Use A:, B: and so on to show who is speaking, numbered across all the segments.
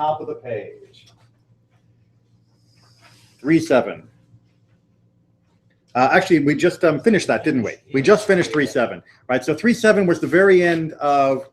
A: top of the page. 3-7. Actually, we just finished that, didn't we? We just finished 3-7, right? So 3-7 was the very end of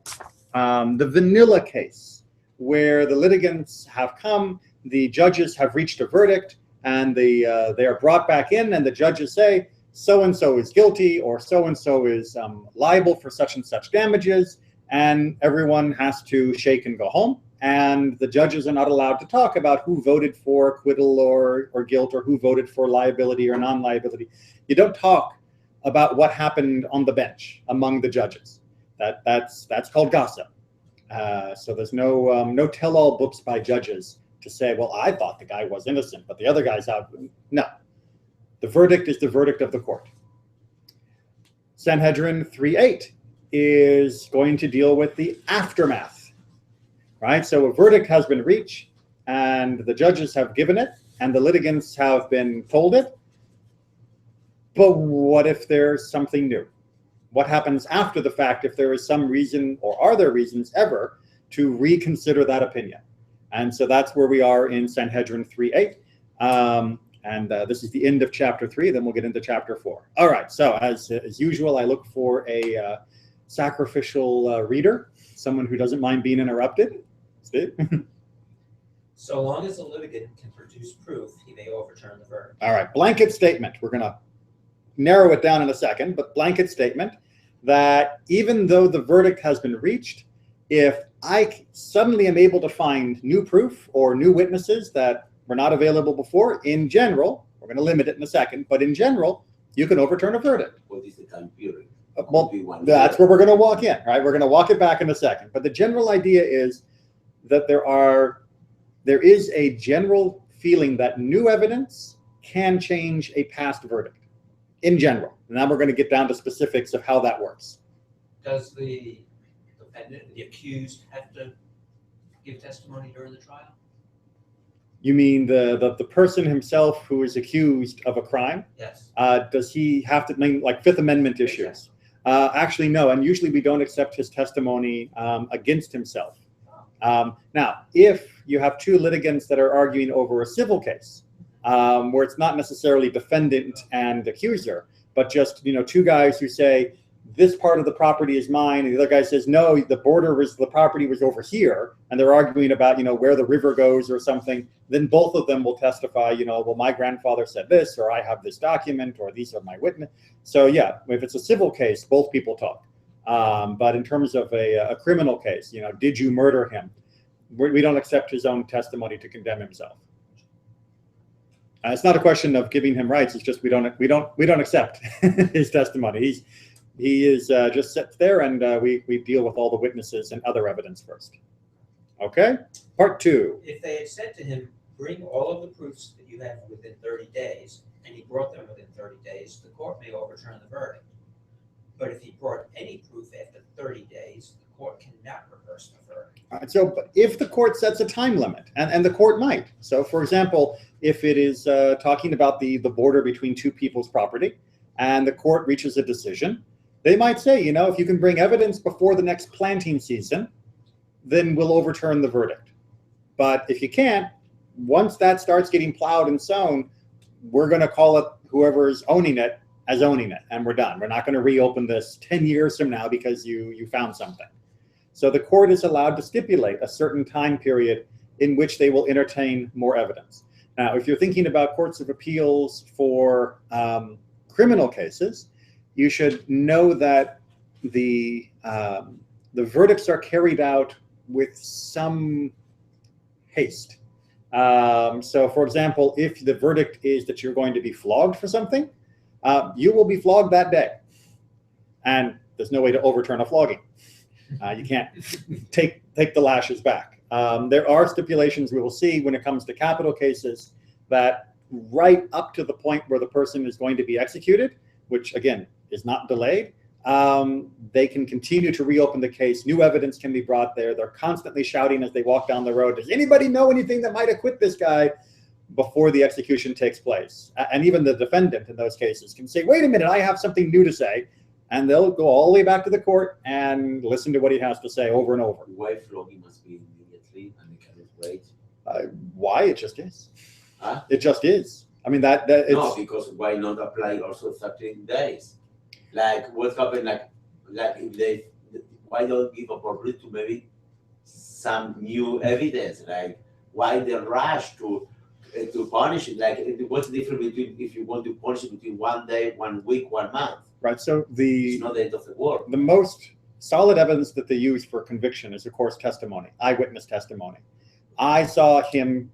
A: the vanilla case, where the litigants have come, the judges have reached a verdict, and they are brought back in, and the judges say, so-and-so is guilty, or so-and-so is liable for such and such damages, and everyone has to shake and go home. And the judges are not allowed to talk about who voted for acquittal or guilt, or who voted for liability or non-liability. You don't talk about what happened on the bench among the judges. That's called gossip. So there's no tell-all books by judges to say, well, I thought the guy was innocent, but the other guy's out. No. The verdict is the verdict of the court. Sanhedrin 3:8 is going to deal with the aftermath. Right, so a verdict has been reached, and the judges have given it, and the litigants have been told it. But what if there's something new? What happens after the fact if there is some reason, or are there reasons ever, to reconsider that opinion? And so that's where we are in Sanhedrin 3:8. And this is the end of chapter 3. Then we'll get into chapter 4. All right, so as usual, I look for a sacrificial reader, someone who doesn't mind being interrupted. Steve?
B: So long as the litigant can produce proof, he may overturn the verdict.
A: All right, blanket statement. We're going to narrow it down in a second, but blanket statement that even though the verdict has been reached, if I suddenly am able to find new proof or new witnesses that were not available before, in general, we're going to limit it in a second, but in general, you can overturn a verdict.
C: What is the time period?
A: Well, that's where we're going to walk in, right? We're going to walk it back in a second. But the general idea is that there is a general feeling that new evidence can change a past verdict, in general. And now we're going to get down to specifics of how that works.
B: Does the defendant, the accused, have to give testimony during the trial?
A: You mean the person himself who is accused of a crime?
B: Yes.
A: Does he have to, like Fifth Amendment issues? Actually, no, and usually we don't accept his testimony against himself. Now, if you have two litigants that are arguing over a civil case, where it's not necessarily defendant and accuser, but just two guys who say this part of the property is mine, and the other guy says no, the property was over here, and they're arguing about where the river goes or something, then both of them will testify, well, my grandfather said this, or I have this document, or these are my witness. So yeah, if it's a civil case, both people talk. But in terms of a criminal case, did you murder him? We don't accept his own testimony to condemn himself. It's not a question of giving him rights. It's just we don't accept his testimony. He is just sits there, and we deal with all the witnesses and other evidence first. Okay, part 2.
B: If they had said to him, bring all of the proofs that you have within 30 days, and he brought them within 30 days, the court may overturn the verdict. But if he brought any proof after 30 days, the court cannot reverse the verdict.
A: All right, so but if the court sets a time limit, and the court might. So for example, if it is talking about the border between two people's property, and the court reaches a decision, they might say, if you can bring evidence before the next planting season, then we'll overturn the verdict. But if you can't, once that starts getting plowed and sown, we're going to call it whoever's owning it as owning it, and we're done. We're not going to reopen this 10 years from now because you found something. So the court is allowed to stipulate a certain time period in which they will entertain more evidence. Now, if you're thinking about courts of appeals for criminal cases, you should know that the verdicts are carried out with some haste. So, for example, if the verdict is that you're going to be flogged for something, you will be flogged that day. And there's no way to overturn a flogging. You can't take the lashes back. There are stipulations we will see when it comes to capital cases that right up to the point where the person is going to be executed, which again is not delayed, they can continue to reopen the case. New evidence can be brought there. They're constantly shouting as they walk down the road, does anybody know anything that might acquit this guy, before the execution takes place? And even the defendant in those cases can say, wait a minute, I have something new to say. And they'll go all the way back to the court and listen to what he has to say over and over.
C: Why flogging must be immediately and it cannot right?
A: Why? It just is.
C: Huh?
A: It just is. I mean, that it's,
C: No, because why not apply also 13 days? Like what happened, like if they, why don't give opportunity to maybe some new evidence? Like why the rush to punish it? Like what's the difference between if you want to punish it between 1 day, 1 week, 1 month?
A: right. So
C: It's not the end of the world.
A: the most solid evidence that they use for conviction is, of course, testimony, eyewitness testimony. I saw him,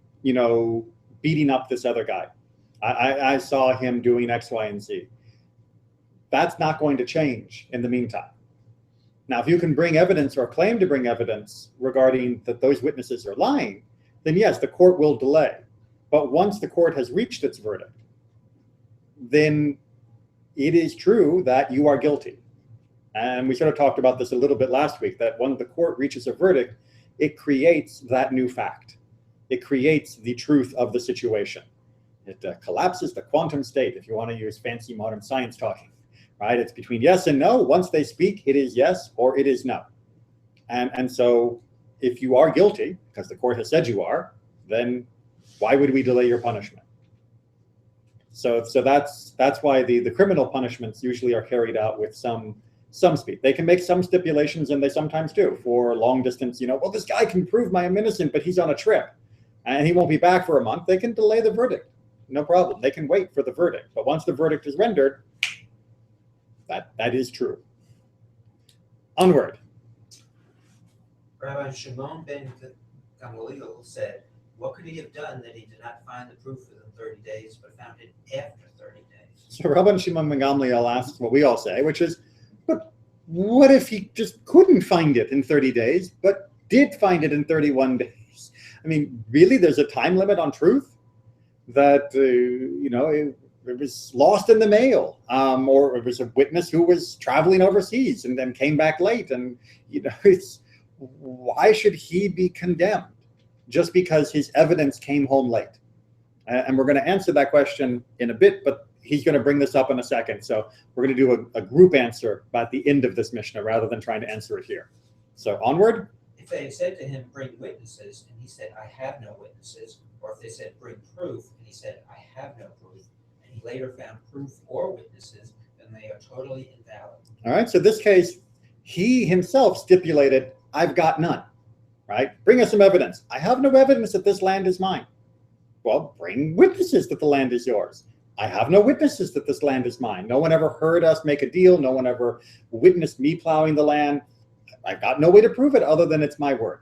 A: beating up this other guy. I saw him doing X, Y, and Z. That's not going to change in the meantime. Now, if you can bring evidence or claim to bring evidence regarding that those witnesses are lying, then yes, the court will delay. But once the court has reached its verdict, then it is true that you are guilty. And we sort of talked about this a little bit last week, that when the court reaches a verdict, it creates that new fact. It creates the truth of the situation. It collapses the quantum state, if you want to use fancy modern science talking, right? It's between yes and no. Once they speak, it is yes or it is no. And so if you are guilty, because the court has said you are, then why would we delay your punishment? So that's why the criminal punishments usually are carried out with some speed. They can make some stipulations, and they sometimes do, for long distance, well, this guy can prove I'm innocent, but he's on a trip and he won't be back for a month. They can delay the verdict. No problem. They can wait for the verdict. But once the verdict is rendered, that is true. Onward.
B: Rabbi Shimon ben Gamaliel said, what could he have done that he did not find the proof within 30 days, but found it after 30 days?
A: So Rabbi Shimon ben Gamaliel asks what we all say, which is, but what if he just couldn't find it in 30 days, but did find it in 31 days? I mean, really, there's a time limit on truth? That, it was lost in the mail, or it was a witness who was traveling overseas and then came back late. And, why should he be condemned just because his evidence came home late? And we're going to answer that question in a bit, but he's going to bring this up in a second. So we're going to do a group answer at the end of this Mishnah rather than trying to answer it here. So onward.
B: If they said to him, bring witnesses, and he said, I have no witnesses, or if they said, bring proof, and he said, I have no proof, and he later found proof or witnesses, then they are totally invalid.
A: All right, so this case, he himself stipulated, I've got none, right? Bring us some evidence. I have no evidence that this land is mine. Well, bring witnesses that the land is yours. I have no witnesses that this land is mine. No one ever heard us make a deal. No one ever witnessed me plowing the land. I've got no way to prove it other than it's my word.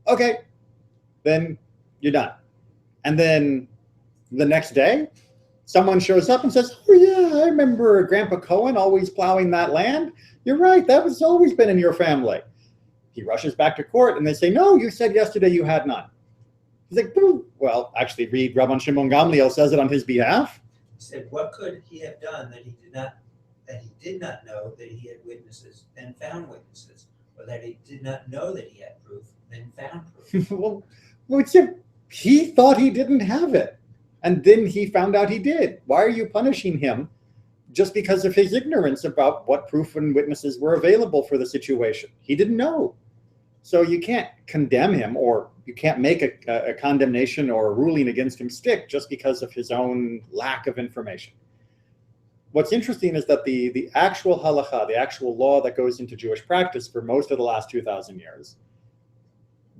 A: Okay, then you're done. And then the next day, someone shows up and says, oh yeah, I remember Grandpa Cohen always plowing that land. You're right, that was always been in your family. He rushes back to court and they say, no, you said yesterday you had none. He's like, boo. Well, actually read Rabban Shimon Gamliel says it on his behalf.
B: He said, what could he have done that he did not know that he had witnesses, then found witnesses? Or that he did not know that he had proof, then found proof?
A: Well, he thought he didn't have it, and then he found out he did. Why are you punishing him just because of his ignorance about what proof and witnesses were available for the situation? He didn't know. So you can't condemn him, or you can't make a condemnation or a ruling against him stick just because of his own lack of information. What's interesting is that the actual halacha, the actual law that goes into Jewish practice for most of the last 2,000 years,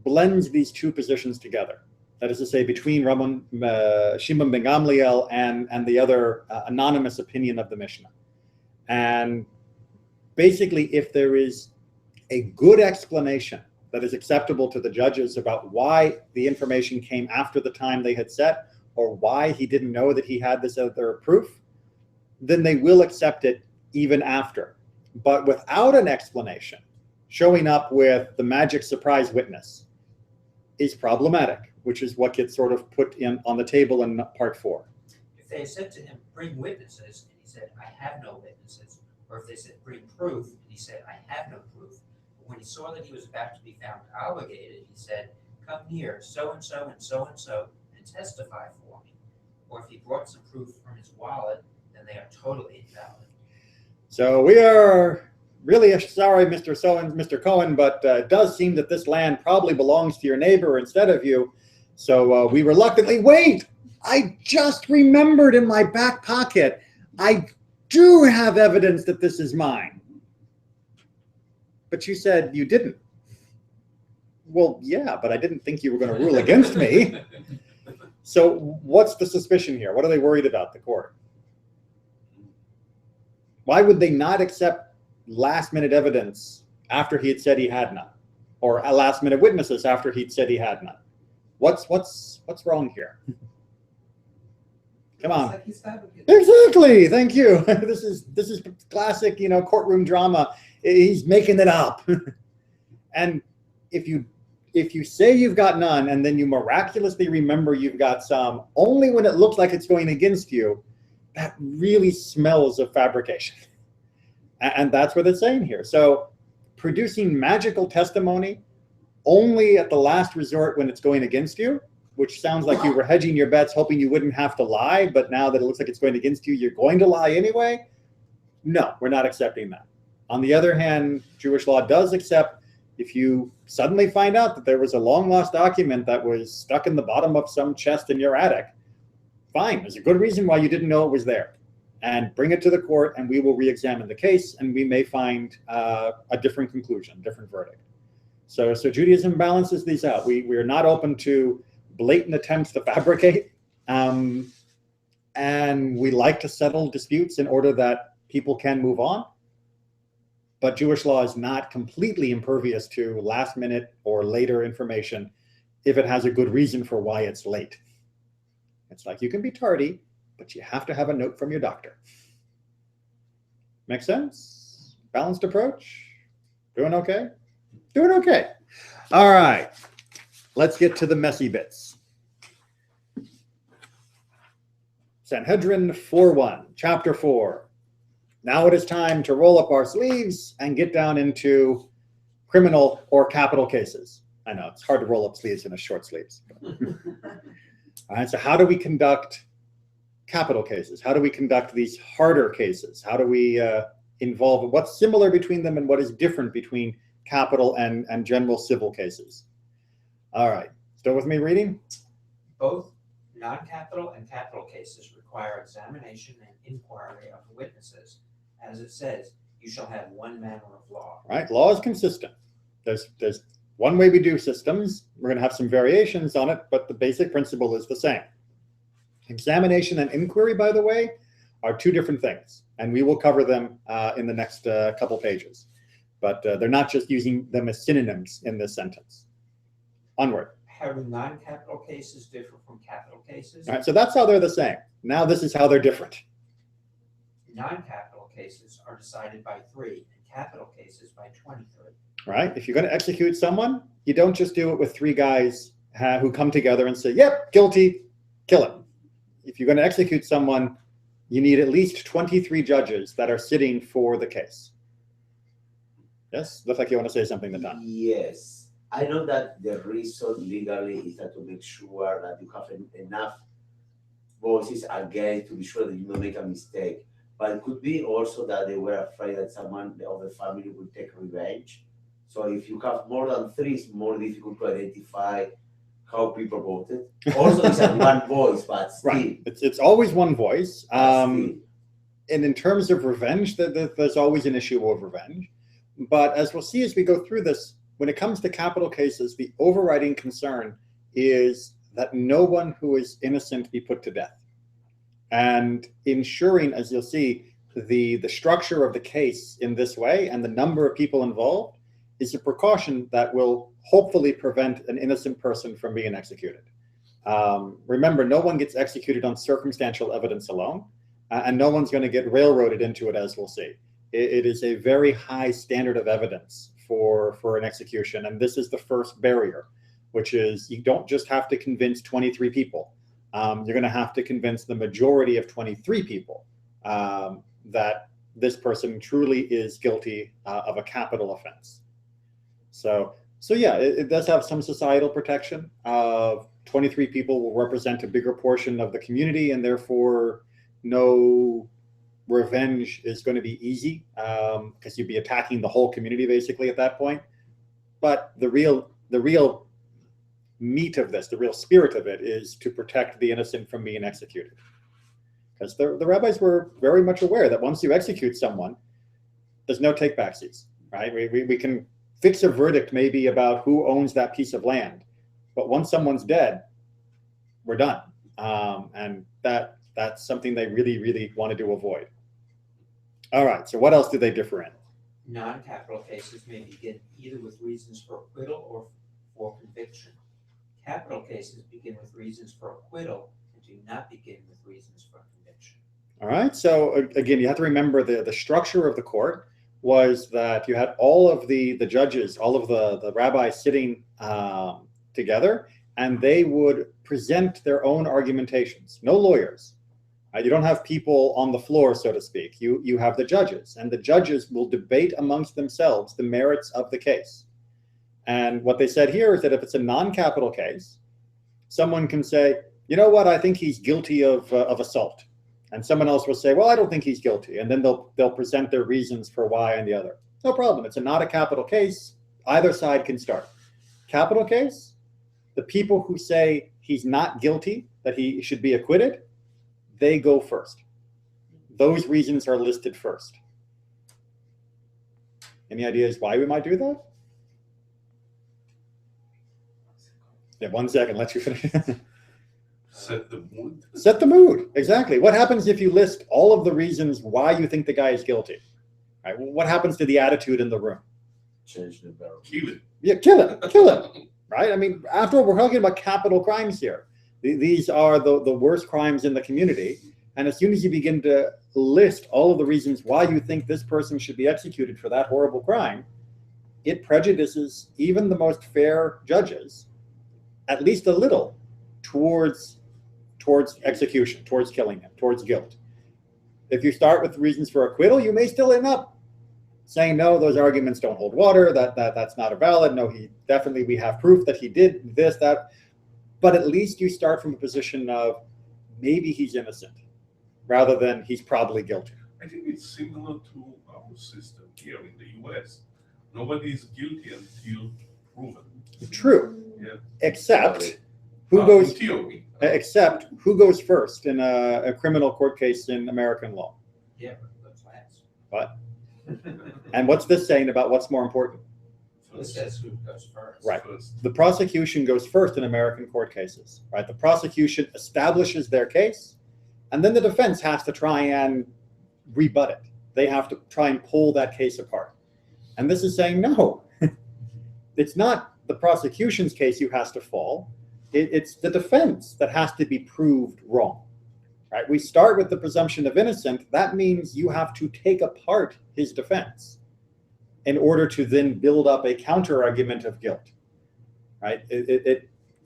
A: blends these two positions together. That is to say, between Shimon ben Gamliel and the other anonymous opinion of the Mishnah. And basically, if there is a good explanation that is acceptable to the judges about why the information came after the time they had set, or why he didn't know that he had this other proof, then they will accept it even after. But without an explanation, showing up with the magic surprise witness is problematic, which is what gets sort of put in on the table in part 4.
B: If they said to him, bring witnesses, and he said, I have no witnesses, or if they said, bring proof, and he said, I have no proof, but when he saw that he was about to be found obligated, he said, come here, so-and-so and so-and-so, and testify for me. Or if he brought some proof from his wallet, then they are totally invalid.
A: So we are really sorry, Mr. Cohen, but it does seem that this land probably belongs to your neighbor instead of you. So we reluctantly, wait, I just remembered in my back pocket, I do have evidence that this is mine. But you said you didn't. Well, yeah, but I didn't think you were going to rule against me. So what's the suspicion here? What are they worried about, the court? Why would they not accept last-minute evidence after he had said he had none? Or last-minute witnesses after he'd said he had none? What's wrong here? Come on.
D: Like he's fabricating.
A: Exactly. Thank you. This is classic, courtroom drama. He's making it up. And if you say you've got none and then you miraculously remember you've got some only when it looks like it's going against you, that really smells of fabrication. And that's what it's saying here. So producing magical testimony only at the last resort when it's going against you, which sounds like you were hedging your bets, hoping you wouldn't have to lie, but now that it looks like it's going against you, you're going to lie anyway? No, we're not accepting that. On the other hand, Jewish law does accept if you suddenly find out that there was a long-lost document that was stuck in the bottom of some chest in your attic, fine, there's a good reason why you didn't know it was there. And bring it to the court and we will re-examine the case and we may find a different conclusion, different verdict. So Judaism balances these out. We are not open to blatant attempts to fabricate, and we like to settle disputes in order that people can move on. But Jewish law is not completely impervious to last minute or later information if it has a good reason for why it's late. It's like you can be tardy, but you have to have a note from your doctor. Make sense? Balanced approach? Doing okay? Doing okay. All right. Let's get to the messy bits. Sanhedrin 4:1, chapter 4. Now it is time to roll up our sleeves and get down into criminal or capital cases. I know, it's hard to roll up sleeves in a short sleeves. All right, so how do we conduct capital cases? How do we conduct these harder cases? How do we involve, what's similar between them and what is different between capital and general civil cases? All right, still with me reading?
B: Both non-capital and capital cases require examination and inquiry of the witnesses. As it says, you shall have one manner of law.
A: Right, law is consistent. There's one way we do systems. We're going to have some variations on it, but the basic principle is the same. Examination and inquiry, by the way, are two different things, and we will cover them in the next couple pages. But they're not just using them as synonyms in this sentence. Onward.
B: How do non-capital cases differ from capital cases?
A: All right, so that's how they're the same. Now this is how they're different.
B: Non-capital cases are decided by 3, and capital cases by 23.
A: Right? If you're going to execute someone, you don't just do it with 3 guys who come together and say, yep, guilty, kill him. If you're going to execute someone, you need at least 23 judges that are sitting for the case. Yes? Looks like you want to say something, Natan.
C: Yes. I know that the reason legally is that to make sure that you have enough voices against to be sure that you don't make a mistake. But it could be also that they were afraid that someone, the other family, would take revenge. So if you have more than 3, it's more difficult to identify how people voted. Also, it's a one voice, but still.
A: Right. It's always one voice. And in terms of revenge, there's always an issue of revenge. But as we'll see as we go through this, when it comes to capital cases, the overriding concern is that no one who is innocent be put to death. And ensuring, as you'll see, the structure of the case in this way and the number of people involved is a precaution that will hopefully prevent an innocent person from being executed. Remember, no one gets executed on circumstantial evidence alone, and no one's going to get railroaded into it, as we'll see. It is a very high standard of evidence for an execution, and this is the first barrier, which is you don't just have to convince 23 people. You're going to have to convince the majority of 23 people that this person truly is guilty of a capital offense. So yeah, it does have some societal protection. 23 people will represent a bigger portion of the community, and therefore no revenge is going to be easy because you'd be attacking the whole community basically at that point. But the real meat of this, the real spirit of it, is to protect the innocent from being executed. Because the rabbis were very much aware that once you execute someone, there's no take-backsies, right? We can fix a verdict maybe about who owns that piece of land, but once someone's dead, we're done. And that's something they really wanted to avoid. All right, so what else do they differ in?
B: Non-capital cases may begin either with reasons for acquittal or for conviction. Capital cases begin with reasons for acquittal and do not begin with reasons for conviction.
A: All right, so again, you have to remember the structure of the court was that you had all of the judges, all of the rabbis sitting together, and they would present their own argumentations. No lawyers. You don't have people on the floor, so to speak. You have the judges, and the judges will debate amongst themselves the merits of the case. And what they said here is that if it's a non-capital case, someone can say, you know what, I think he's guilty of assault. And someone else will say, well, I don't think he's guilty. And then they'll present their reasons for why and the other. No problem. It's not a capital case. Either side can start. Capital case, the people who say he's not guilty, that he should be acquitted, they go first. Those reasons are listed first. Any ideas why we might do that? Yeah, 1 second, let you finish.
D: Set the mood.
A: Set the mood, exactly. What happens if you list all of the reasons why you think the guy is guilty? Right? What happens to the attitude in the room?
C: Change the barrel.
D: Kill it.
A: Yeah, kill him, right? I mean, after all, we're talking about capital crimes here. These are the worst crimes in the community. And as soon as you begin to list all of the reasons why you think this person should be executed for that horrible crime, it prejudices even the most fair judges, at least a little, towards execution, towards killing him, towards guilt. If you start with reasons for acquittal, you may still end up saying, no, those arguments don't hold water, that's not a valid, no, we have proof that he did this, that. But at least you start from a position of maybe he's innocent, rather than he's probably guilty.
D: I think it's similar to our system here in the US. Nobody is guilty until proven.
A: True.
D: Yeah.
A: Except who goes first in a criminal court case in American law?
B: Yeah, that's last.
A: What? And what's this saying about what's more important?
B: This says who goes first.
A: Right. The prosecution goes first in American court cases, right? The prosecution establishes their case, and then the defense has to try and rebut it. They have to try and pull that case apart. And this is saying, no, it's not the prosecution's case who has to fall. It's the defense that has to be proved wrong, right? We start with the presumption of innocence. That means you have to take apart his defense in order to then build up a counter argument of guilt, right?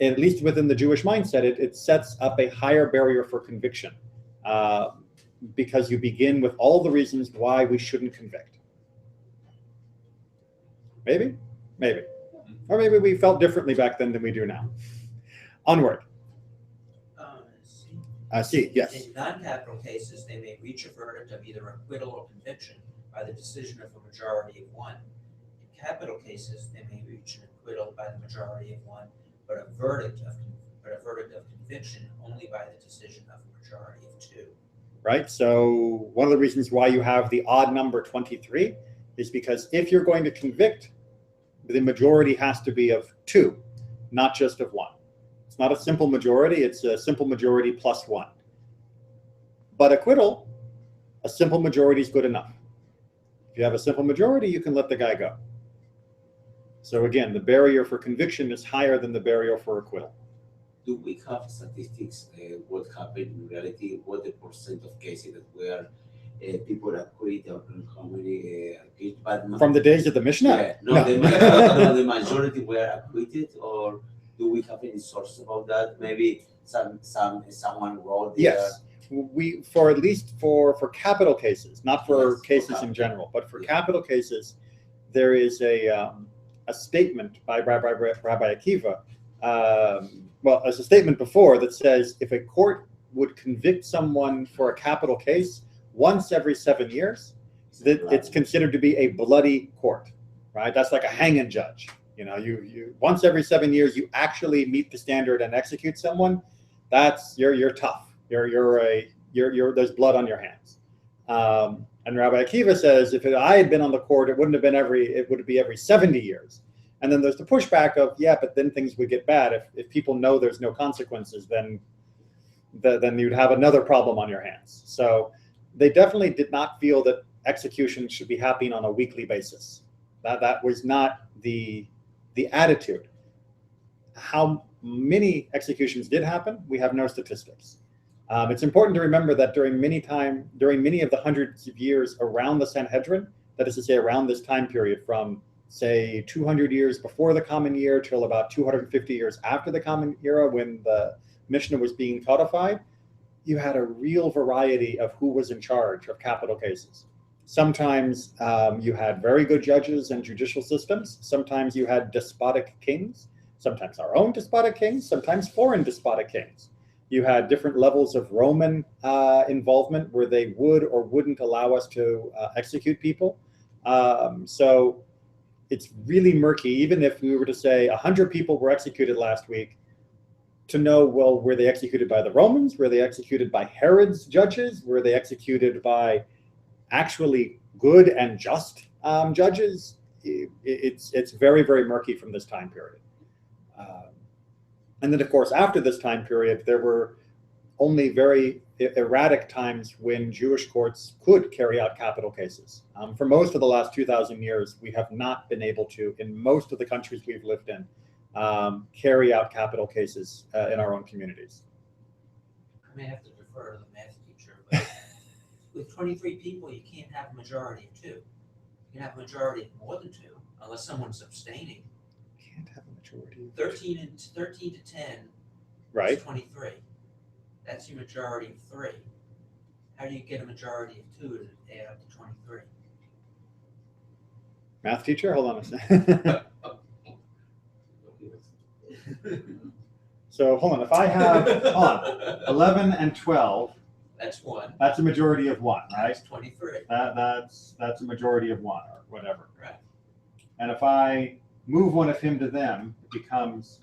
A: At least within the Jewish mindset, it sets up a higher barrier for conviction because you begin with all the reasons why we shouldn't convict. Maybe. Or maybe we felt differently back then than we do now. Onward. C, yes.
B: In non-capital cases, they may reach a verdict of either acquittal or conviction by the decision of a majority of one. In capital cases, they may reach an acquittal by the majority of one, but a verdict of conviction only by the decision of a majority of two.
A: Right. So one of the reasons why you have the odd number 23 is because if you're going to convict, the majority has to be of 2, not just of 1. It's not a simple majority. It's a simple majority plus 1. But acquittal, a simple majority is good enough. If you have a simple majority, you can let the guy go. So again, the barrier for conviction is higher than the barrier for acquittal.
C: Do we have statistics what happened in reality? What the percent of cases that were people acquit, or how many acquit?
A: From the days of the Mishnah?
C: Yeah, no. The majority were acquitted, or do we have any sources about that? Maybe someone wrote there.
A: Yes. We, for at least for capital cases, not for cases in general, but for capital cases, there is a statement by Rabbi Akiva. Well, as a statement before that says if a court would convict someone for a capital case, once every 7 years, that it's considered to be a bloody court, right? That's like a hanging judge. You once every 7 years, you actually meet the standard and execute someone. That's you're tough. There's blood on your hands. And Rabbi Akiva says, if I had been on the court, it would be every 70 years. And then there's the pushback of, yeah, but then things would get bad. If people know there's no consequences, then you'd have another problem on your hands. So they definitely did not feel that execution should be happening on a weekly basis. That was not the attitude. How many executions did happen, we have no statistics. It's important to remember that during many of the hundreds of years around the Sanhedrin, that is to say around this time period from, say, 200 years before the Common Year till about 250 years after the Common Era, when the Mishnah was being codified, you had a real variety of who was in charge of capital cases. Sometimes you had very good judges and judicial systems. Sometimes you had despotic kings, sometimes our own despotic kings, sometimes foreign despotic kings. You had different levels of Roman involvement where they would or wouldn't allow us to execute people. So it's really murky. Even if we were to say 100 people were executed last week, to know, well, were they executed by the Romans? Were they executed by Herod's judges? Were they executed by actually good and just judges? It's very, very murky from this time period. And then, of course, after this time period, there were only very erratic times when Jewish courts could carry out capital cases. For most of the last 2,000 years, we have not been able to, in most of the countries we've lived in, carry out capital cases in our own communities.
B: I may have to defer to the math teacher, but with 23 people, you can't have a majority of 2. You can have a majority of more than 2, unless someone's abstaining.
A: Can't have a majority.
B: 13 to 10
A: Right.
B: is 23. That's your majority of 3. How do you get a majority of 2 to add up to 23?
A: Math teacher, hold on a second. So hold on, if I have 11 and 12,
B: That's 1.
A: that's a majority of 1, right?
B: That's 23.
A: That's a majority of 1 or whatever.
B: Right.
A: And if I move one of him to them, it becomes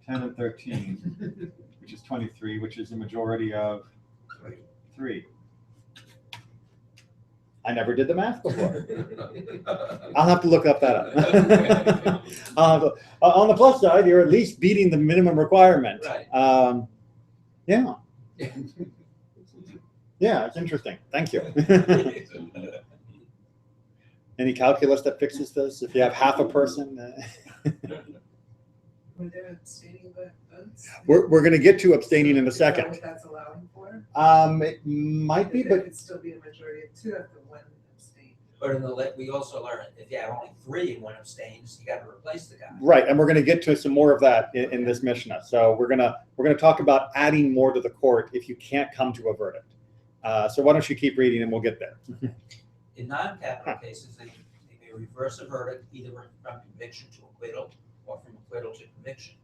A: 10 and 13, which is 23, which is a majority of 3. I never did the math before. I'll have to look that up. On the plus side, you're at least beating the minimum requirement.
B: Right.
A: Yeah. Yeah, it's interesting. Thank you. Any calculus that fixes this? If you have half a person.
E: Were there abstaining votes?
A: We're going to get to abstaining in a
E: Is that
A: second.
E: what that's allowing for?
A: It might be,
E: There
A: but
E: could still be a majority of 2 after 1 abstain.
B: But in the we also learned if you have only 3 and 1 abstains, you got to replace the guy.
A: right, and we're going to get to some more of that in this Mishnah. So we're gonna talk about adding more to the court if you can't come to a verdict. So why don't you keep reading and we'll get there.
B: In non-capital cases, they may reverse a verdict either from conviction to acquittal or from acquittal to conviction.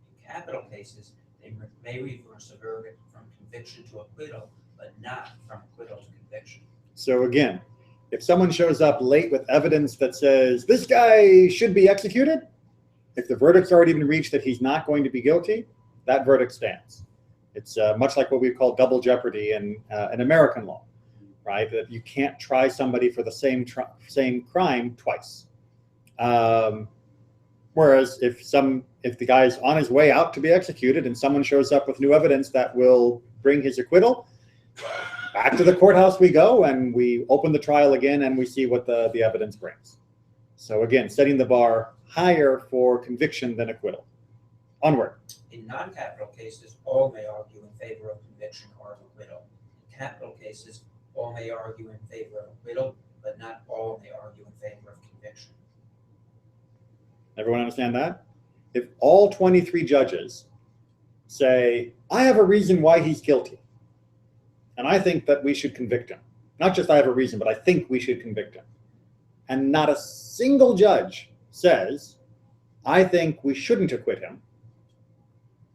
B: In capital cases, they may reverse a verdict from conviction to acquittal, but not from acquittal to conviction.
A: So again, if someone shows up late with evidence that says this guy should be executed, if the verdict's already been reached that he's not going to be guilty, that verdict stands. It's much like what we call double jeopardy in American law, right? That you can't try somebody for the same crime twice. Whereas if the guy's on his way out to be executed and someone shows up with new evidence that will bring his acquittal, back to the courthouse we go and we open the trial again and we see what the evidence brings. So again, setting the bar higher for conviction than acquittal. Onward.
B: In non-capital cases, all may argue in favor of conviction or of acquittal. In capital cases, all may argue in favor of acquittal, but not all may argue in favor of conviction.
A: Everyone understand that? If all 23 judges say, I have a reason why he's guilty, and I think that we should convict him. Not just I have a reason, but I think we should convict him. And not a single judge says, I think we shouldn't acquit him,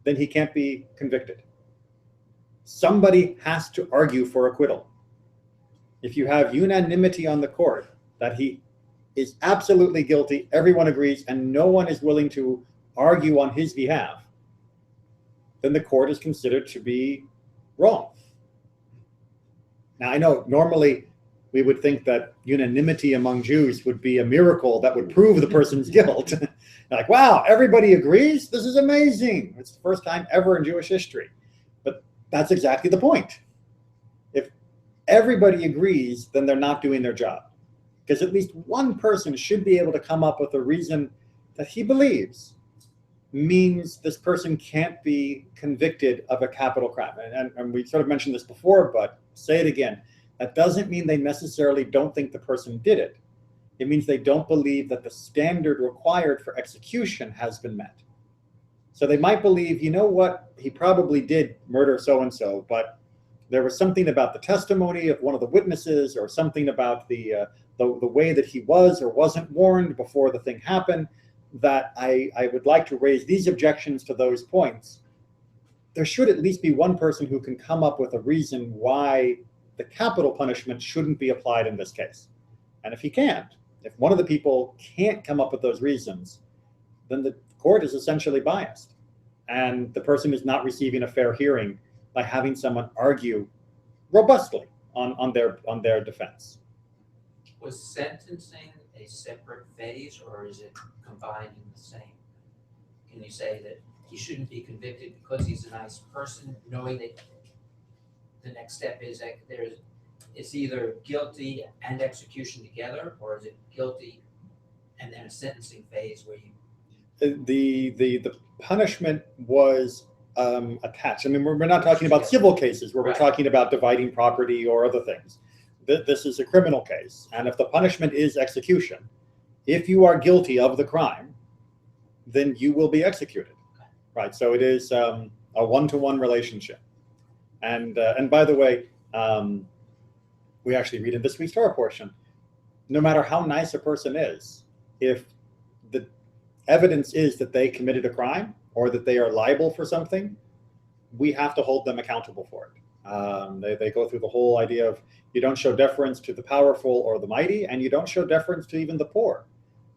A: then he can't be convicted. Somebody has to argue for acquittal. if you have unanimity on the court that he is absolutely guilty, everyone agrees, and no one is willing to argue on his behalf, then the court is considered to be wrong. Now, I know normally we would think that unanimity among Jews would be a miracle that would prove the person's guilt. Like, wow, everybody agrees? This is amazing. It's the first time ever in Jewish history. But that's exactly the point. If everybody agrees, then they're not doing their job. Because at least one person should be able to come up with a reason that he believes means this person can't be convicted of a capital crime. And we sort of mentioned this before, but say it again. That doesn't mean they necessarily don't think the person did it. It means they don't believe that the standard required for execution has been met. So they might believe, you know what, he probably did murder so-and-so, but there was something about the testimony of one of the witnesses or something about the way that he was or wasn't warned before the thing happened that I would like to raise these objections to those points. There should at least be one person who can come up with a reason why the capital punishment shouldn't be applied in this case. And if he can't, if one of the people can't come up with those reasons, then the court is essentially biased. And the person is not receiving a fair hearing by having someone argue robustly on their defense.
B: Was sentencing a separate phase, or is it combined in the same? Can you say that he shouldn't be convicted because he's a nice person, knowing that the next step is that it's either guilty and execution together, or is it guilty and then a sentencing phase where you?
A: The punishment was attached. I mean, we're not talking about civil cases where we're talking about dividing property or other things. This is a criminal case, and if the punishment is execution, if you are guilty of the crime, then you will be executed, right? So it is a one-to-one relationship. And by the way, we actually read in this week's Torah portion, no matter how nice a person is, if the evidence is that they committed a crime or that they are liable for something, we have to hold them accountable for it. They go through the whole idea of you don't show deference to the powerful or the mighty, and you don't show deference to even the poor.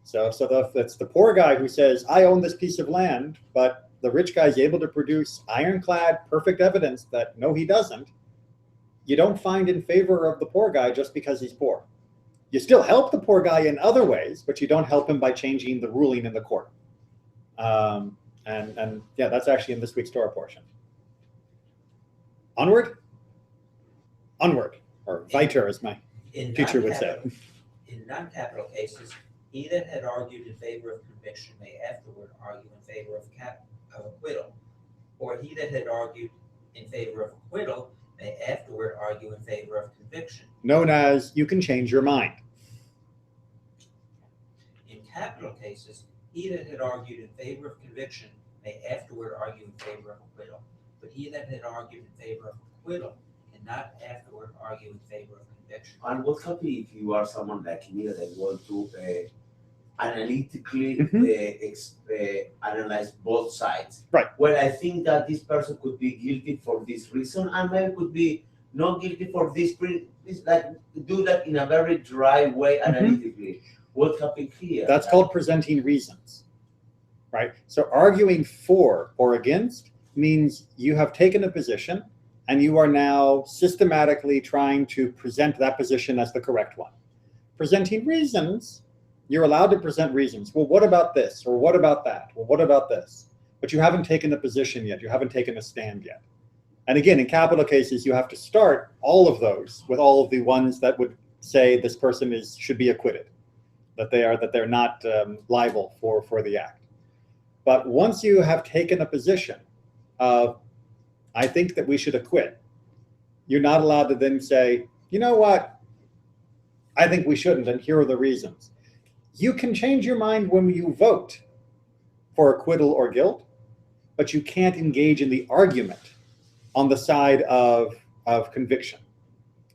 A: So that's the poor guy who says, I own this piece of land, but the rich guy is able to produce ironclad, perfect evidence that no, he doesn't. You don't find in favor of the poor guy just because he's poor. You still help the poor guy in other ways, but you don't help him by changing the ruling in the court. And yeah, that's actually in this week's Torah portion. Onward? Onward, or weiter, as my teacher would say.
B: In non-capital cases, he that had argued in favor of conviction may afterward argue in favor of acquittal, or he that had argued in favor of acquittal may afterward argue in favor of conviction.
A: Known as you can change your mind.
B: In capital cases, he that had argued in favor of conviction may afterward argue in favor of acquittal, but he that had argued in favor of acquittal cannot afterward argue in favor of conviction.
C: And what happens if you are someone like me that want to analytically analyze both sides?
A: Right.
C: Well, I think that this person could be guilty for this reason, and maybe could be not guilty for this. Like do that in a very dry way analytically. What happened here?
A: That's called presenting reasons, right? So arguing for or against means you have taken a position and you are now systematically trying to present that position as the correct one. Presenting reasons, you're allowed to present reasons. Well, what about this? Or what about that? Well, what about this? But you haven't taken a position yet. You haven't taken a stand yet. And again, in capital cases, you have to start all of those with all of the ones that would say this person should be acquitted, that they're not liable for the act. But once you have taken a position of, I think that we should acquit, you're not allowed to then say, you know what, I think we shouldn't, and here are the reasons. You can change your mind when you vote for acquittal or guilt, but you can't engage in the argument on the side of conviction.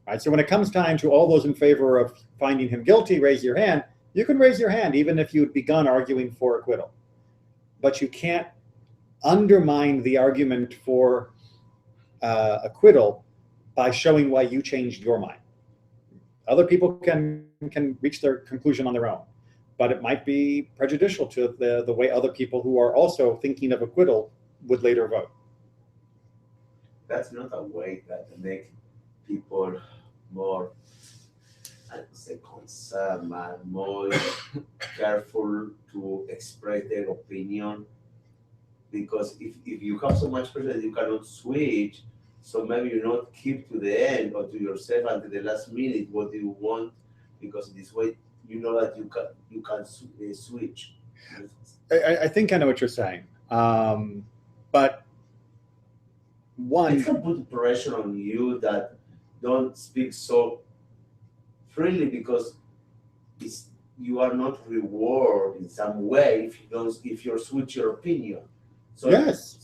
A: Right? So when it comes time to all those in favor of finding him guilty, raise your hand. You can raise your hand even if you'd begun arguing for acquittal. But you can't undermine the argument for acquittal by showing why you changed your mind. Other people can reach their conclusion on their own, but it might be prejudicial to the way other people who are also thinking of acquittal would later vote.
C: That's not a way that make people more, I would say, concerned, more careful to express their opinion. Because if you have so much pressure that you cannot switch, so maybe you not keep to the end or to yourself until the last minute what you want, because this way you know that you can switch.
A: I think I know what you're saying, but one,
C: it can put pressure on you that don't speak so freely, because you are not rewarded in some way if you switch your opinion. So
A: yes.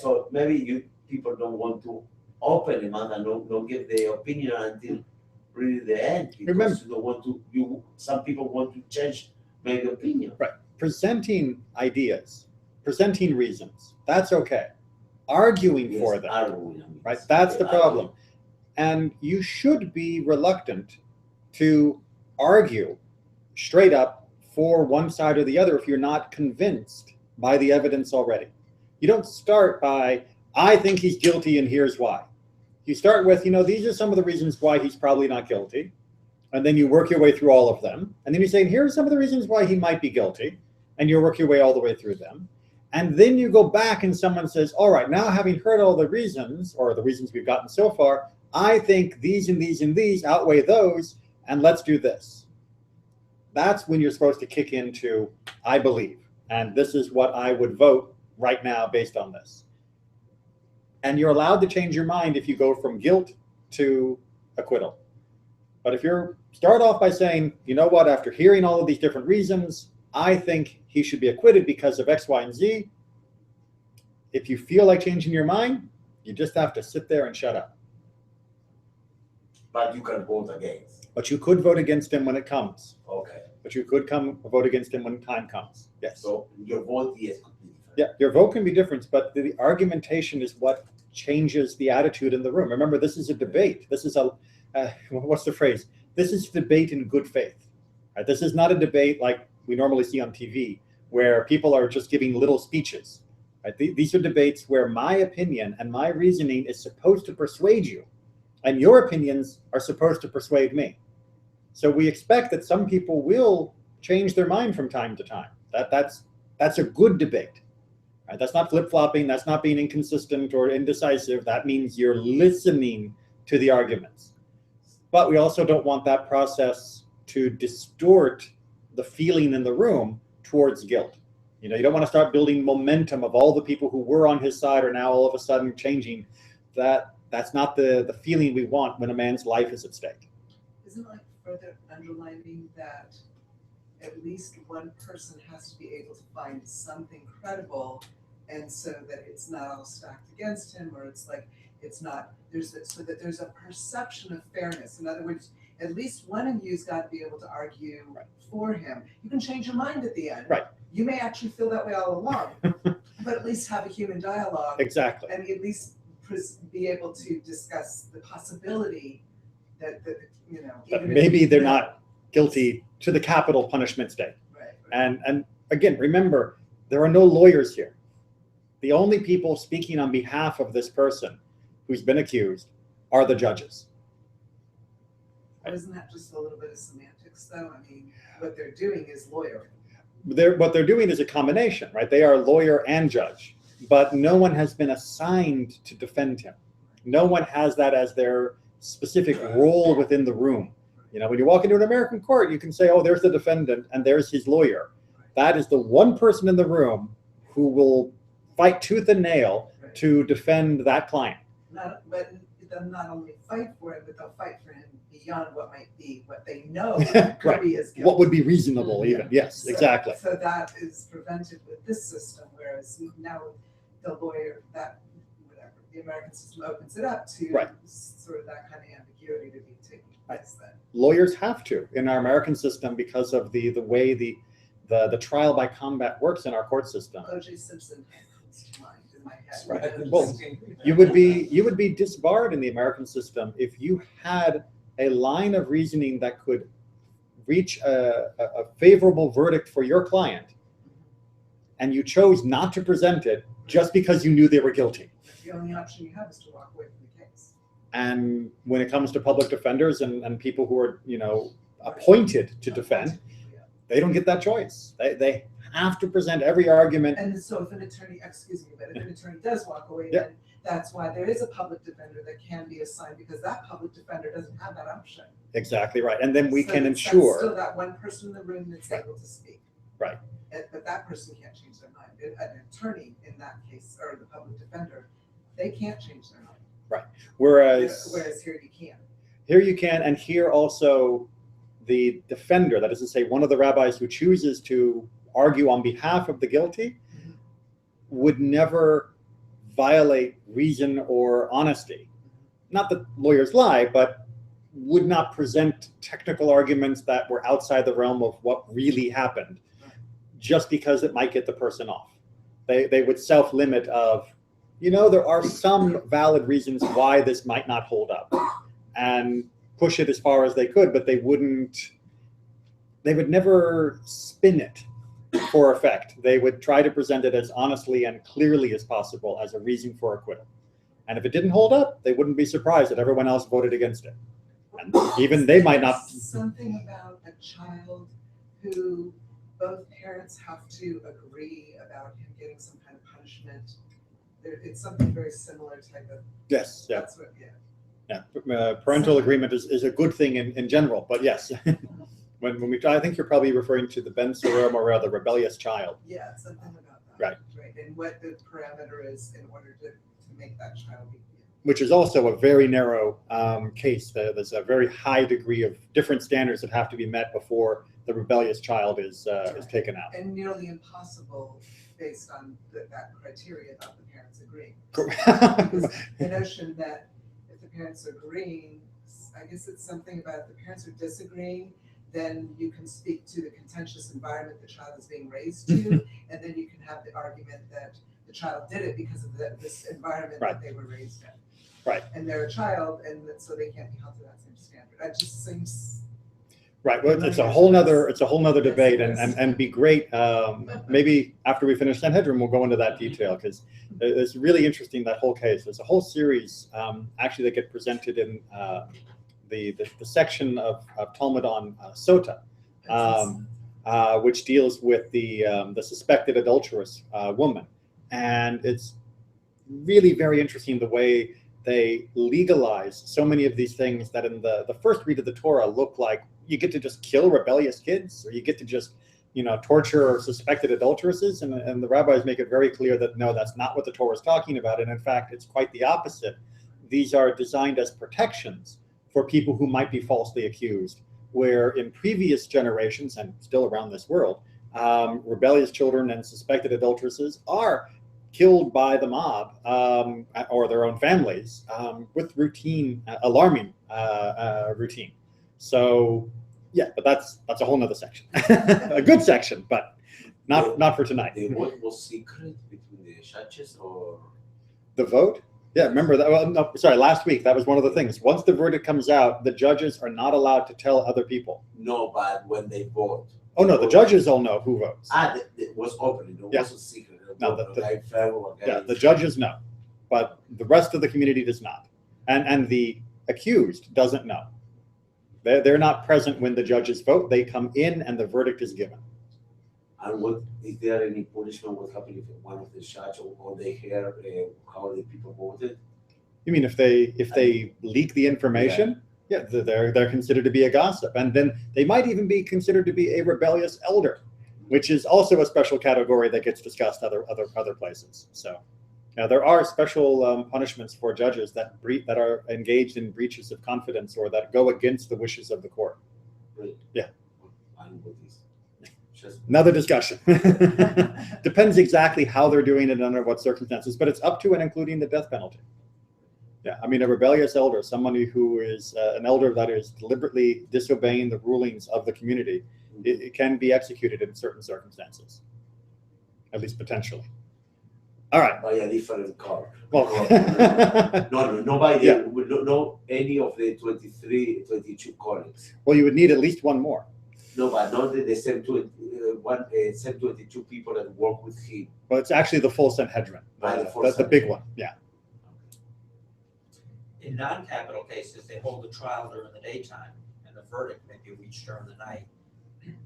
C: So maybe people don't want to open the mouth and don't give their opinion until really the end, because
A: Remember,
C: you don't want to. Some people want to change maybe opinion.
A: Right. Presenting ideas, presenting reasons, that's okay. Arguing for them,
C: Arguing,
A: right? That's the problem. And you should be reluctant to argue straight up for one side or the other if you're not convinced by the evidence already. You don't start by, I think he's guilty and here's why. You start with, these are some of the reasons why he's probably not guilty. And then you work your way through all of them. And then you say, here are some of the reasons why he might be guilty. And you work your way all the way through them. And then you go back and someone says, all right, now having heard all the reasons, or the reasons we've gotten so far, I think these and these and these outweigh those, and let's do this. That's when you're supposed to kick into, I believe, and this is what I would vote right now based on this. And you're allowed to change your mind if you go from guilt to acquittal. But if you start off by saying, you know what, after hearing all of these different reasons, I think he should be acquitted because of X, Y, and Z. If you feel like changing your mind, you just have to sit there and shut up.
C: But you can vote against.
A: But you could vote against him when it comes.
C: Okay.
A: But you could vote against him when time comes. Yes.
C: So your vote, yes, could be different.
A: Yeah, your vote can be different, but the argumentation is what changes the attitude in the room. Remember, this is a debate. This is what's the phrase? This is debate in good faith. Right? This is not a debate like we normally see on TV, where people are just giving little speeches. Right? These are debates where my opinion and my reasoning is supposed to persuade you, and your opinions are supposed to persuade me. So we expect that some people will change their mind from time to time. That's a good debate. Right? That's not flip-flopping. That's not being inconsistent or indecisive. That means you're listening to the arguments. But we also don't want that process to distort the feeling in the room towards guilt. You don't want to start building momentum of all the people who were on his side are now all of a sudden changing. That's not the feeling we want when a man's life is at stake.
E: Isn't it like further underlining that at least one person has to be able to find something credible, and so that it's not all stacked against him, or it's like it's not so that there's a perception of fairness. In other words, at least one of you's got to be able to argue for him. You can change your mind at the end.
A: Right.
E: You may actually feel that way all along, but at least have a human dialogue.
A: Exactly.
E: And at least be able to discuss the possibility that even
A: maybe
E: if
A: they're not guilty to the capital punishment state.
E: Right.
A: And again, remember, there are no lawyers here. The only people speaking on behalf of this person who's been accused are the judges.
E: Or isn't that just a little bit of semantics, though? I mean, what they're doing is lawyering.
A: What they're doing is a combination, right? They are lawyer and judge, but no one has been assigned to defend him. No one has that as their specific role within the room. When you walk into an American court, you can say, oh, there's the defendant and there's his lawyer. That is the one person in the room who will fight tooth and nail to defend that client.
E: But they'll not only fight for him, but they'll fight for him beyond what might be what they know could be his guilt.
A: What would be reasonable even. Yes,
E: So,
A: exactly.
E: So that is prevented with this system, whereas now the lawyer, the American system opens it up to sort of that kind of ambiguity to be taken place then.
A: Lawyers have to in our American system because of the way the trial by combat works in our court system.
E: O.J. Simpson comes to mind in my head.
A: Right. Well, you would be disbarred in the American system if you had a line of reasoning that could reach a favorable verdict for your client, and you chose not to present it just because you knew they were guilty.
E: The only option you have is to walk away from the case.
A: And when it comes to public defenders and people who are, appointed to defend,
E: Yeah.
A: they don't get that choice. They have to present every argument.
E: And so if an attorney, excuse me, but if an attorney does walk away,
A: Yeah.
E: then that's why there is a public defender that can be assigned, because that public defender doesn't have that option.
A: Exactly right. And then we
E: So
A: can
E: that's
A: ensure.
E: still that one person in the room that's
A: Right.
E: able to speak.
A: Right.
E: But that person can't change their mind. An attorney in that case, or the public defender, they can't change their mind.
A: Whereas
E: here you can.
A: here you can, and here also the defender, that is to say, one of the rabbis who chooses to argue on behalf of the guilty,
E: Mhm.
A: would never violate reason or honesty. Not that lawyers lie, but would not present technical arguments that were outside the realm of what really happened, just because it might get the person off. They would self-limit of, there are some valid reasons why this might not hold up, and push it as far as they could, but they would never spin it for effect. They would try to present it as honestly and clearly as possible as a reason for acquittal. And if it didn't hold up, they wouldn't be surprised that everyone else voted against it. And even they might not.
E: Something about a child who both parents have to agree about him getting some kind of punishment. It's something very similar type of.
A: Yes, yeah.
E: That's what, yeah.
A: Yeah, parental agreement is a good thing in general, but yes, when we try, I think you're probably referring to the Ben Surim, or the rebellious child.
E: Yeah, something about that.
A: Right.
E: Right, and what the parameter is in order to make that child be.
A: Which is also a very narrow case. There's a very high degree of different standards that have to be met before the rebellious child is taken out.
E: And nearly impossible based on that criteria about the parents agreeing.
A: Correct.
E: The notion that if the parents are agreeing, I guess it's something about if the parents are disagreeing, then you can speak to the contentious environment the child is being raised to, and then you can have the argument that the child did it because of this environment
A: Right.
E: that they were raised in.
A: Right.
E: And they're a child, and so they can't be held to that same standard. That just seems.
A: Right. Well, it's a whole nother debate, and be great. Maybe after we finish Sanhedrin, we'll go into that detail, because it's really interesting, that whole case. There's a whole series actually that get presented in the section of Talmud on Sota, which deals with the suspected adulterous woman, and it's really very interesting the way they legalize so many of these things that in the first read of the Torah look like you get to just kill rebellious kids, or you get to just torture suspected adulteresses, and the rabbis make it very clear that no, that's not what the Torah is talking about, and in fact it's quite the opposite. These are designed as protections for people who might be falsely accused, where in previous generations, and still around this world, rebellious children and suspected adulteresses are killed by the mob or their own families with routine, alarming routine. So yeah, but that's a whole nother section, a good section, but not for tonight.
C: The vote was secret between the judges, or
A: The vote? Yeah, remember that? Well, no, sorry, last week that was one of the things. Once the verdict comes out, the judges are not allowed to tell other people.
C: no? But when they vote.
A: Oh no, the judges all know who votes.
C: It was open. It
A: Yeah.
C: wasn't secret.
A: No,
C: Like favor or
A: Yeah,
C: against.
A: the judges know, but the rest of the community does not, and the accused doesn't know. They're not present when the judges vote. They come in and the verdict is given.
C: And what is there any punishment? What happened if one of the judge or they hear how the people voted?
A: You mean if they leak the information? Yeah, they're considered to be a gossip, and then they might even be considered to be a rebellious elder, which is also a special category that gets discussed other places. So, now there are special punishments for judges that are engaged in breaches of confidence or that go against the wishes of the court.
C: Really?
A: Yeah.
C: And what is just
A: Another discussion. Depends exactly how they're doing it and under what circumstances, but it's up to and including the death penalty. Yeah, I mean, a rebellious elder, somebody who is an elder that is deliberately disobeying the rulings of the community, it can be executed in certain circumstances, at least potentially. All right.
C: by a different court.
A: Well,
C: No by
A: Yeah.
C: no any of the 22 colleagues.
A: well, you would need at least one more.
C: No, but not the same same 22 people that work with him.
A: Well, it's actually the full Sanhedrin,
C: The full
A: the big
C: Sanhedrin.
A: one. Yeah.
B: In non-capital cases, they hold the trial during the daytime, and the verdict may be reached during the night. In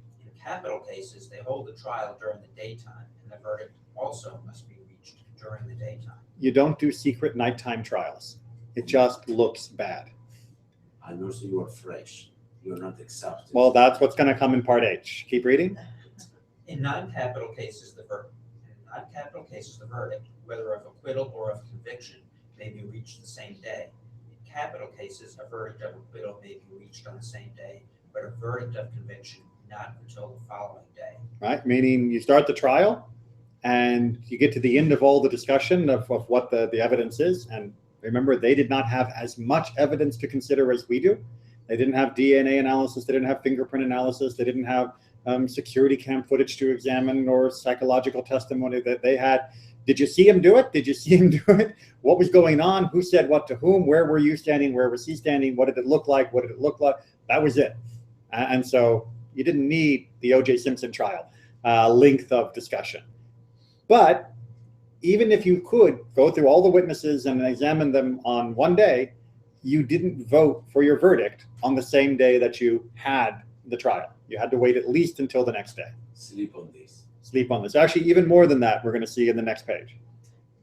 B: capital cases, they hold the trial during the daytime, and the verdict also must be reached during the daytime.
A: You don't do secret nighttime trials. It just looks bad.
C: And also you are fresh. You're not exhausted.
A: Well, that's what's going to come in Part H. Keep reading.
B: In non-capital cases, the verdict, whether of acquittal or of conviction, may be reached the same day. In capital cases, a verdict of acquittal may be reached on the same day, but a verdict of conviction not until the following day.
A: Right? Meaning you start the trial and you get to the end of all the discussion of what the evidence is. And remember, they did not have as much evidence to consider as we do. They didn't have DNA analysis. They didn't have fingerprint analysis. They didn't have security cam footage to examine or psychological testimony that they had. Did you see him do it? Did you see him do it? What was going on? Who said what to whom? Where were you standing? Where was he standing? What did it look like? What did it look like? That was it. And so you didn't need the O.J. Simpson trial length of discussion. But even if you could go through all the witnesses and examine them on one day, you didn't vote for your verdict on the same day that you had the trial. You had to wait at least until the next day.
C: Sleep on this.
A: Sleep on this. Actually, even more than that, we're going to see in the next page.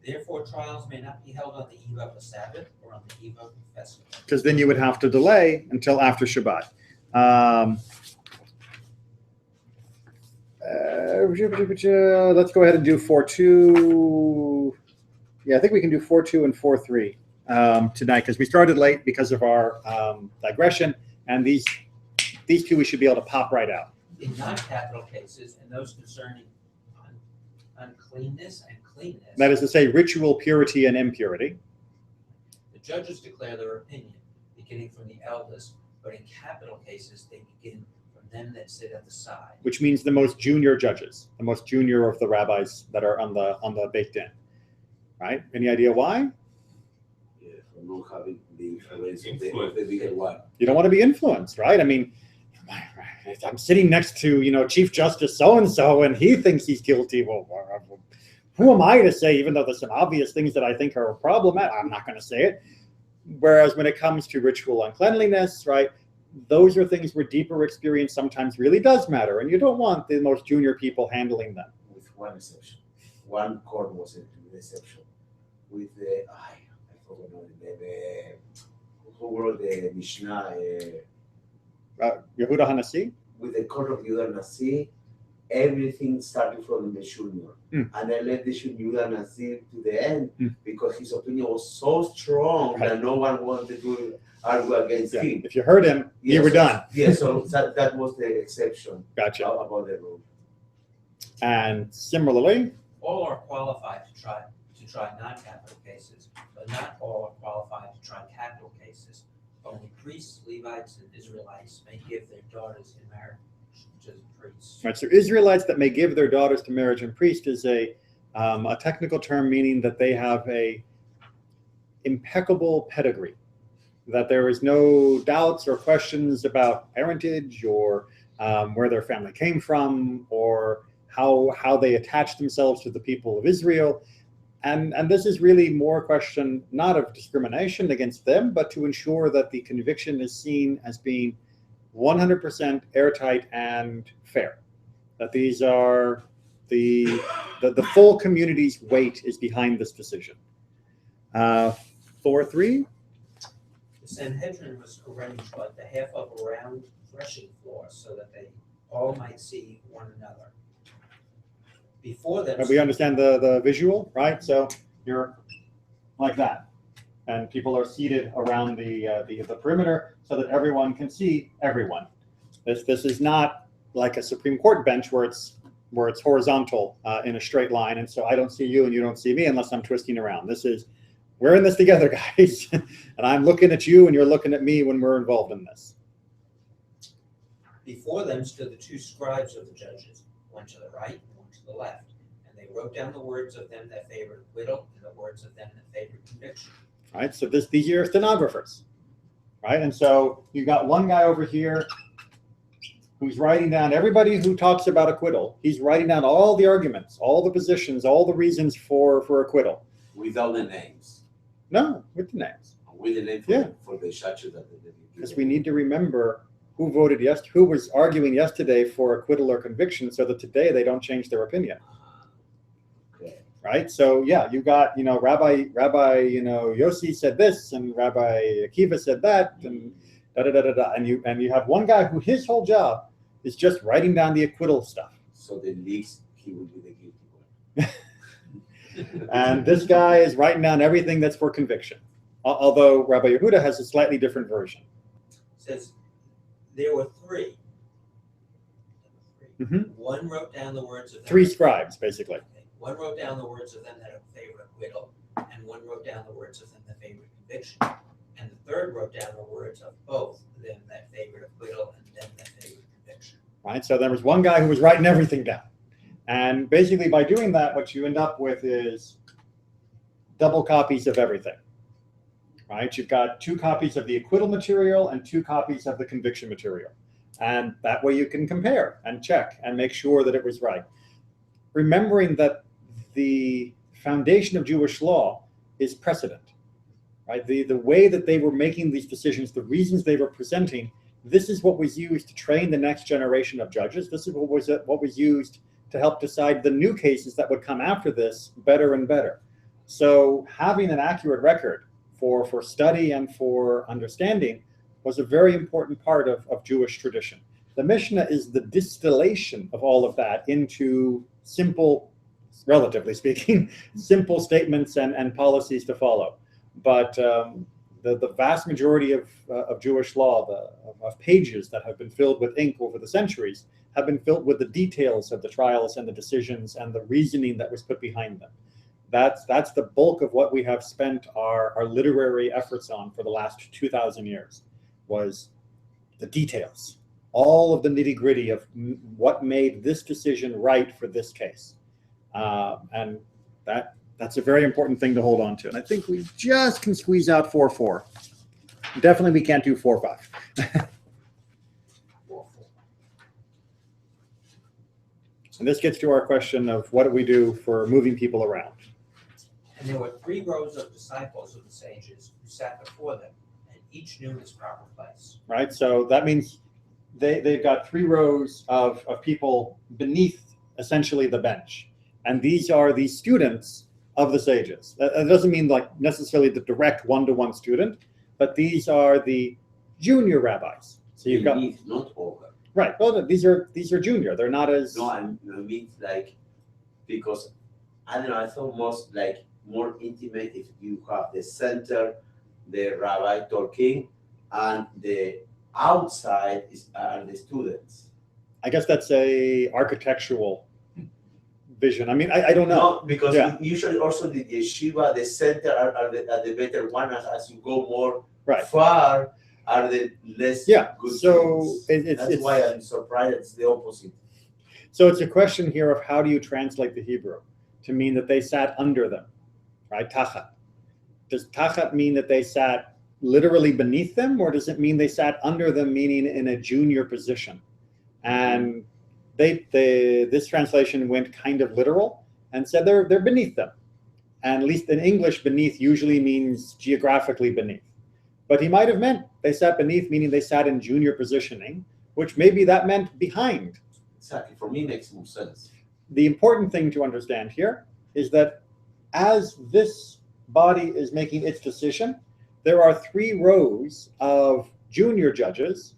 B: Therefore, trials may not be held on the eve of a Sabbath or on the eve of a festival.
A: Because then you would have to delay until after Shabbat. Let's go ahead and do 4.2. Yeah, I think we can do 4.2 and 4.3 tonight because we started late because of our digression, and these two we should be able to pop right out.
B: In non-capital cases and those concerning uncleanness and cleanness,
A: That is to say, ritual purity and impurity.
B: the judges declare their opinion, beginning from the eldest, but in capital cases, they begin from them that sit at the side.
A: Which means the most junior judges, the most junior of the rabbis that are on the Beit Din, right? Any idea why?
C: Yeah, for not having the influence of the bigger one.
A: You don't want to be influenced, right? I mean, I'm sitting next to Chief Justice so and so, and he thinks he's guilty. Well, who am I to say? Even though there's some obvious things that I think are problematic, I'm not going to say it. Whereas when it comes to ritual uncleanliness, right? Those are things where deeper experience sometimes really does matter, and you don't want the most junior people handling them.
C: With one exception. One court was an exception. With the, I forgot the name, who wrote the Mishnah,
A: Yehuda Hanasi?
C: with the court of Yehuda Nasi, everything started from the Junior. And I left the Yehuda Nasi to the end because his opinion was so strong that no one wanted to argue against him.
A: If you heard him, you were done.
C: Yeah, so that was the exception
A: Gotcha.
C: about the rule.
A: And similarly,
B: All are qualified to try non-capital cases, but not all are qualified to try capital cases. Only priests, Levites, and Israelites may give their daughters in marriage to the priests.
A: right, so Israelites that may give their daughters to marriage and priest is a technical term meaning that they have a impeccable pedigree, that there is no doubts or questions about parentage or where their family came from or how they attach themselves to the people of Israel. And this is really more a question not of discrimination against them, but to ensure that the conviction is seen as being 100% airtight and fair. That these are the full community's weight is behind this decision. 4.3.
B: The Sanhedrin was arranged like the half of a round threshing floor so that they all might see one another. Before them,
A: We understand the visual, right? So you're like that, and people are seated around the perimeter so that everyone can see everyone. This is not like a Supreme Court bench where it's horizontal in a straight line, and so I don't see you and you don't see me unless I'm twisting around. This is, we're in this together, guys, and I'm looking at you and you're looking at me when we're involved in this.
B: before them stood the two scribes of the judges, one to the right and one to the left, and they They wrote down the words of them that favored acquittal and the words of them that favored conviction.
A: Right? So these are stenographers, right? And so you got one guy over here who's writing down everybody who talks about acquittal. He's writing down all the arguments, all the positions, all the reasons for acquittal.
C: Without the names.
A: No, with the names.
C: With the name for the judges that they
A: Because we need to remember who voted yes, who was arguing yesterday for acquittal or conviction, so that today they don't change their opinion.
C: Okay.
A: Right? So yeah, you got, Rabbi, Yossi said this, and Rabbi Akiva said that, and and you have one guy who his whole job is just writing down the acquittal stuff.
C: So the least he will be the guilty one.
A: And this guy is writing down everything that's for conviction. Although Rabbi Yehuda has a slightly different version.
B: It says there were three.
A: Mhm.
B: One wrote down the words of them.
A: Three scribes, basically.
B: Okay. One wrote down the words of them that favored acquittal, and one wrote down the words of them that favored conviction. And the third wrote down the words of both them that favored acquittal and them that favored conviction.
A: Right? So there was one guy who was writing everything down. And basically by doing that, what you end up with is double copies of everything. Right? You've got 2 copies of the acquittal material and 2 copies of the conviction material. And that way you can compare and check and make sure that it was right. Remembering that the foundation of Jewish law is precedent. Right? The way that they were making these decisions, the reasons they were presenting, this is what was used to train the next generation of judges. This is what was used to help decide the new cases that would come after this better and better. So having an accurate record for study and for understanding was a very important part of Jewish tradition. The Mishnah is the distillation of all of that into simple, relatively speaking, simple statements and policies to follow. But the vast majority of Jewish law, of pages that have been filled with ink over the centuries, have been filled with the details of the trials and the decisions and the reasoning that was put behind them. That's the bulk of what we have spent our literary efforts on for the last 2,000 years, was the details, all of the nitty-gritty of what made this decision right for this case. And that's a very important thing to hold on to. And I think we just can squeeze out 4-4. Definitely we can't do 4-5. And this gets to our question of what do we do for moving people around?
B: And there were 3 rows of disciples of the sages who sat before them, and each knew his proper place.
A: Right? So that means they've got 3 rows of people beneath essentially the bench. And these are the students of the sages. That doesn't mean like necessarily the direct one-to-one student, but these are the junior rabbis. So you've got
C: not over.
A: Right. Well, these are junior. They're not as
C: No, I mean like because I don't know. I thought most like more intimate if you have the center, the rabbi talking, and the outside are the students.
A: I guess that's a architectural vision. I mean, I don't know.
C: No, because usually also the yeshiva, the center are the better one. As you go more far, are the less good.
A: So
C: that's why I'm surprised it's the opposite.
A: So it's a question here of how do you translate the Hebrew to mean that they sat under them, right? Tachat. Does tachat mean that they sat literally beneath them, or does it mean they sat under them, meaning in a junior position? And this translation went kind of literal and said they're beneath them. And at least in English, beneath usually means geographically beneath. But he might have meant they sat beneath, meaning they sat in junior positioning, which maybe that meant behind.
C: Exactly. For me, it makes more sense.
A: The important thing to understand here is that as this body is making its decision, there are 3 rows of junior judges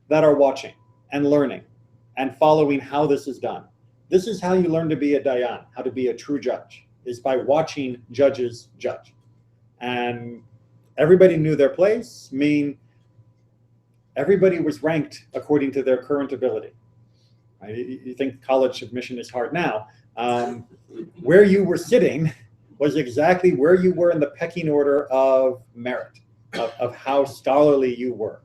A: that are watching and learning and following how this is done. This is how you learn to be a dayan, how to be a true judge, is by watching judges judge. And everybody knew their place, meaning everybody was ranked according to their current ability. Right? You think college admission is hard now. Where you were sitting was exactly where you were in the pecking order of merit, of how scholarly you were.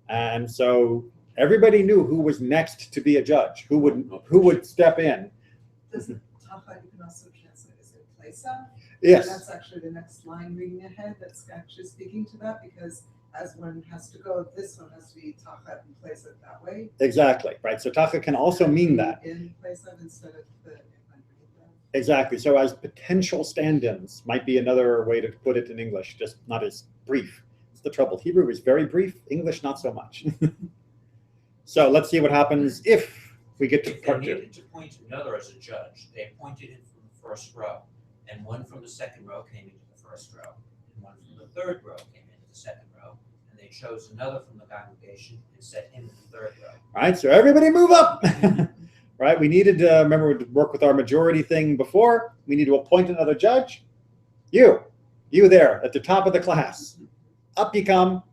A: And so everybody knew who was next to be a judge, who would step in.
E: Does the tachat thought you can also translate as in place of.
A: Yes.
E: And that's actually the next line reading ahead that's actually speaking to that, because as one has to go, this one has to be tachat in place of that way.
A: Exactly, right? So tacha can also mean that.
E: In place of instead of the underneath that.
A: Exactly. So as potential stand-ins might be another way to put it in English, just not as brief. It's the trouble. Hebrew is very brief, English not so much. So let's see what happens if we get to
B: If they
A: part 2.
B: needed to appoint another as a judge, they appointed him from the first row, and one from the second row came into the first row, and one from the third row came into the second row, and they chose another from the congregation and set him in the third row.
A: All right, so everybody move up. Right, we needed to, remember, to work with our majority thing before. We need to appoint another judge. You there at the top of the class. Up you come.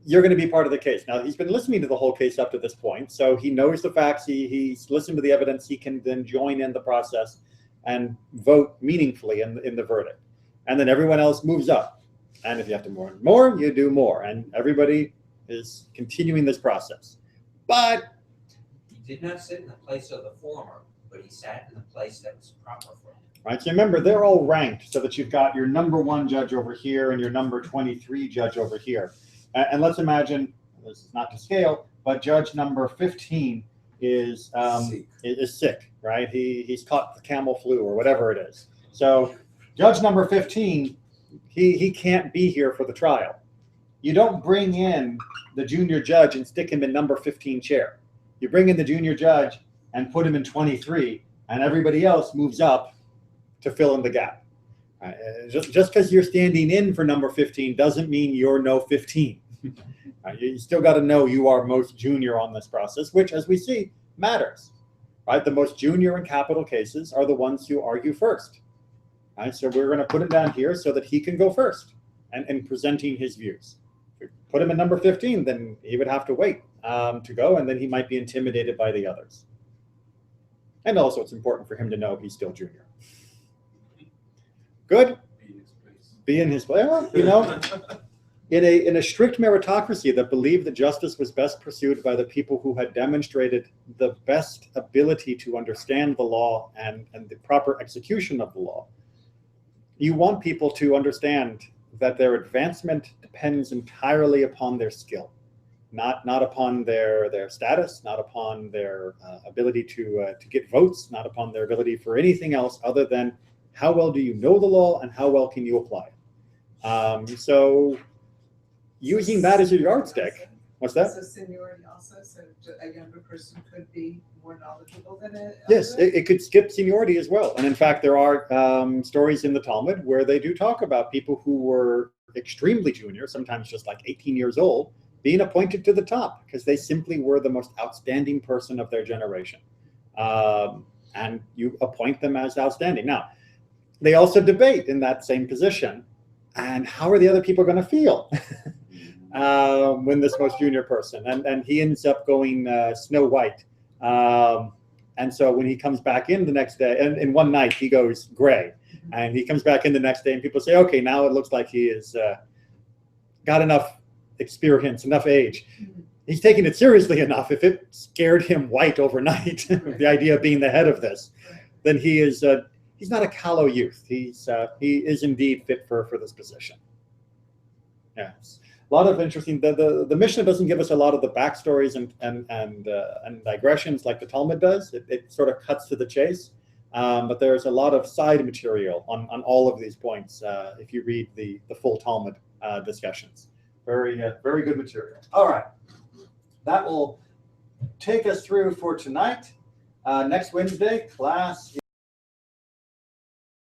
A: You're going to be part of the case. Now, he's been listening to the whole case up to this point, so he knows the facts. He's listened to the evidence. He can then join in the process and vote meaningfully in the verdict. And then everyone else moves up. And if you have to more, you do more. And everybody is continuing this process. But
B: He did not sit in the place of the former, but he sat in the place that was proper for him.
A: right, so remember, they're all ranked so that you've got your number 1 judge over here and your number 23 judge over here. And let's imagine, this is not to scale, but judge number 15 is sick, right? He's caught the camel flu or whatever it is. So judge number 15, he can't be here for the trial. You don't bring in the junior judge and stick him in number 15 chair. You bring in the junior judge and put him in 23, and everybody else moves up to fill in the gap. Just because you're standing in for number 15 doesn't mean you're no 15. You still got to know you are most junior on this process, which, as we see, matters. Right? The most junior in capital cases are the ones who argue first. Right? So we're going to put him down here so that he can go first and presenting his views. If we put him in number 15, then he would have to wait to go, and then he might be intimidated by the others. And also, it's important for him to know he's still junior. Good? Be in his place. Well, you know, in a strict meritocracy that believed that justice was best pursued by the people who had demonstrated the best ability to understand the law and the proper execution of the law, you want people to understand that their advancement depends entirely upon their skill, not upon their status, not upon their ability to get votes, not upon their ability for anything else other than how well do you know the law and how well can you apply it. So using that as your yardstick. What's that?
E: So seniority also, so a younger person could be more knowledgeable than a
A: Yes,
E: elder?
A: it could skip seniority as well. And in fact, there are stories in the Talmud where they do talk about people who were extremely junior, sometimes just like 18 years old, being appointed to the top because they simply were the most outstanding person of their generation. And you appoint them as outstanding. Now, they also debate in that same position. And how are the other people going to feel when this most junior person, and he ends up going Snow White. And so when he comes back in the next day, and in one night he goes gray, and he comes back in the next day and people say, okay, now it looks like he has got enough experience, enough age. He's taking it seriously enough. If it scared him white overnight, the idea of being the head of this, then he is he's not a callow youth. He is indeed fit for this position. Yes, a lot of interesting. The Mishnah doesn't give us a lot of the backstories and digressions like the Talmud does. It sort of cuts to the chase, but there's a lot of side material on all of these points if you read the full Talmud discussions. Very good material. All right, that will take us through for tonight. Next Wednesday, class